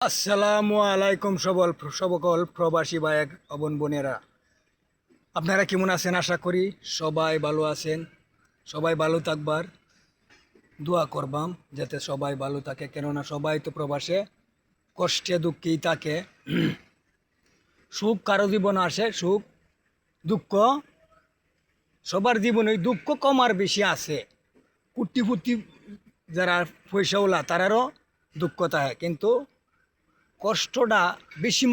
আসসালামু আলাইকুম সকল প্রবাসী ভাই বোন বোনেরা, আপনারা কেমন আছেন? আশা করি সবাই ভালো আছেন। সবাই ভালো থাকবার দোয়া করবাম, যাতে সবাই ভালো থাকে, কেননা সবাই তো প্রবাসে কষ্টে দুঃখেই থাকে। সুখ কারো জীবনে আসে, সুখ দুঃখ সবার জীবনে, দুঃখ কম আর বেশি আছে। কুটিপুটি যারা পয়সাওয়ালা তারারও দুঃখ থাকে, কিন্তু কষ্টটা বেশি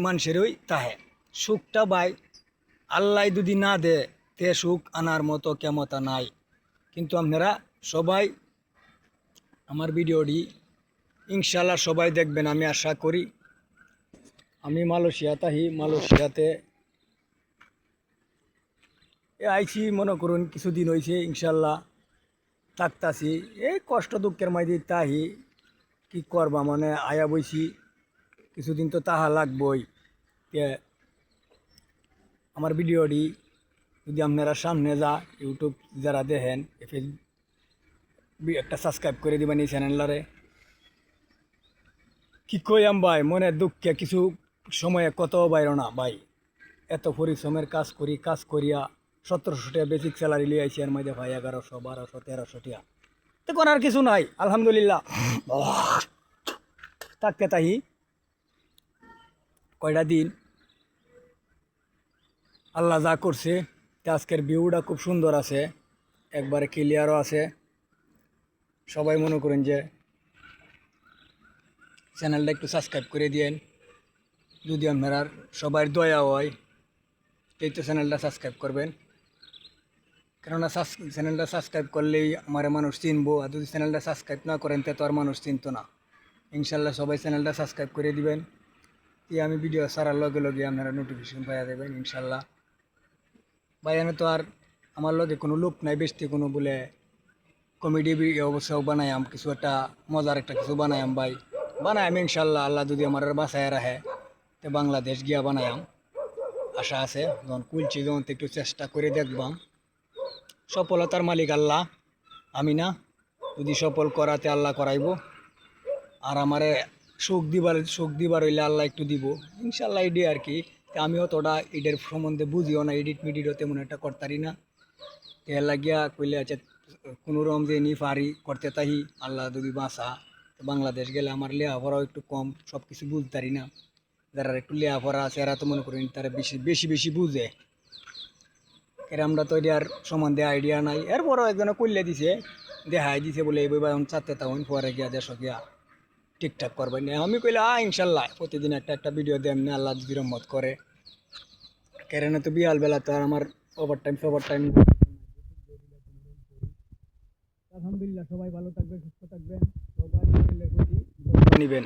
মানুষেরই তাহে। সুখটা ভাই আল্লাহ যদি না দে, তে সুখ আনার মতো ক্ষমতা নাই। কিন্তু আপনারা সবাই আমার ভিডিওটি ইনশাল্লাহ সবাই দেখবেন, আমি আশা করি। আমি মালয়েশিয়াতে আইছি, মনে করুন কিছুদিন হয়েছে। ইনশাল্লাহ থাকতাছি, এই কষ্ট দুঃখের মাঝে তাহি। কি করবা, মানে আয়া বইছি, কিছুদিন তো তাহা লাগবই। আমার ভিডিওটি যদি আপনারা সামনে যা ইউটিউব যারা দেখেন, একটা সাবস্ক্রাইব করে দিবেন এই চ্যানেলটারে। কি কইয়াম ভাই, মনের দুঃখে কিছু সময়ে কত বাইর না ভাই। এত পরিশ্রমের কাজ করিয়া 1700 টাকা বেসিক স্যালারি লিয়ে আইসি, আর মধ্যে ভাই 1100 1200 1300 টাকা তো করার কিছু নাই। আলহামদুলিল্লাহ থাকতে তাই কয়টা দিন আল্লাহ যা করছে। আজকের ভিউটা খুব সুন্দর আছে, একবারে ক্লিয়ারও আছে। সবাই মনে করেন যে চ্যানেলটা একটু সাবস্ক্রাইব করে দিয়েন, যদি আপনারা সবাই দয়া হয় এই তো চ্যানেলটা সাবস্ক্রাইব করবেন। কেননা চ্যানেলটা সাবস্ক্রাইব করলেই আমার মানুষ চিনবো, আর যদি চ্যানেলটা সাবস্ক্রাইব না করেন তো আর মানুষ চিনতো না। ইনশাল্লাহ সবাই চ্যানেলটা সাবস্ক্রাইব করে দিবেন, আমি ভিডিও ছাড়ার লগে লগে আপনারা নোটিফিকেশন পাইয়া দেবেন ইনশাল্লাহ। বাইরে তো আর আমার লগে কোনো লোক নাই বেশি, কোনো বলে কমেডি অবস্থাও বানায়াম, কিছু একটা মজার একটা কিছু বানায়াম ভাই, বানায়াম ইনশাল্লাহ। আল্লাহ যদি আমার বাসায় রাখে তো বাংলাদেশ গিয়া বানায়াম, আশা আছে। যখন কুলছি যখন একটু চেষ্টা করে দেখবাম। সফলতার মালিক আল্লাহ, আমি না। যদি সফল করাতে আল্লাহ করাইব, আর আমারে সুখ দিবার হইলে আল্লাহ একটু দিব ইনশাল্লাহ। এডি আর কি, আমি অতটা এটার সম্বন্ধে বুঝিও না, এডিট মিডিটও তেমন একটা করতারি না। এর লাগিয়া কইলে আছে কোনো রকম যে নি পারি করতে তাহি, আল্লাহ যদি বাঁচা। বাংলাদেশ গেলে আমার লেখাপড়াও একটু কম, সব কিছু বুঝতারি না। যারা একটু লেখাপড়া আছে এরা তো মনে করেন তারা বেশি বুঝে। আমরা তো এটার সম্বন্ধে আইডিয়া নাই। এরপরও একজনে করলে দিছে, দেখাই দিছে বলে এইভাবে এখন চারটে তখন পরে গিয়া দেশ গিয়া ঠিকঠাক করবেন না। আমি কইলে ইনশাল্লাহ প্রতিদিন একটা ভিডিও দেন না, আল্লাহ যদি রহমত করে। কেন তো বিয়াল বেলা তো আর আমার ওভার টাইম। আলহামদুলিল্লাহ সবাই ভালো থাকবেন, সুস্থ থাকবেন, সবাই শরীরের প্রতি যত্ন নিবেন।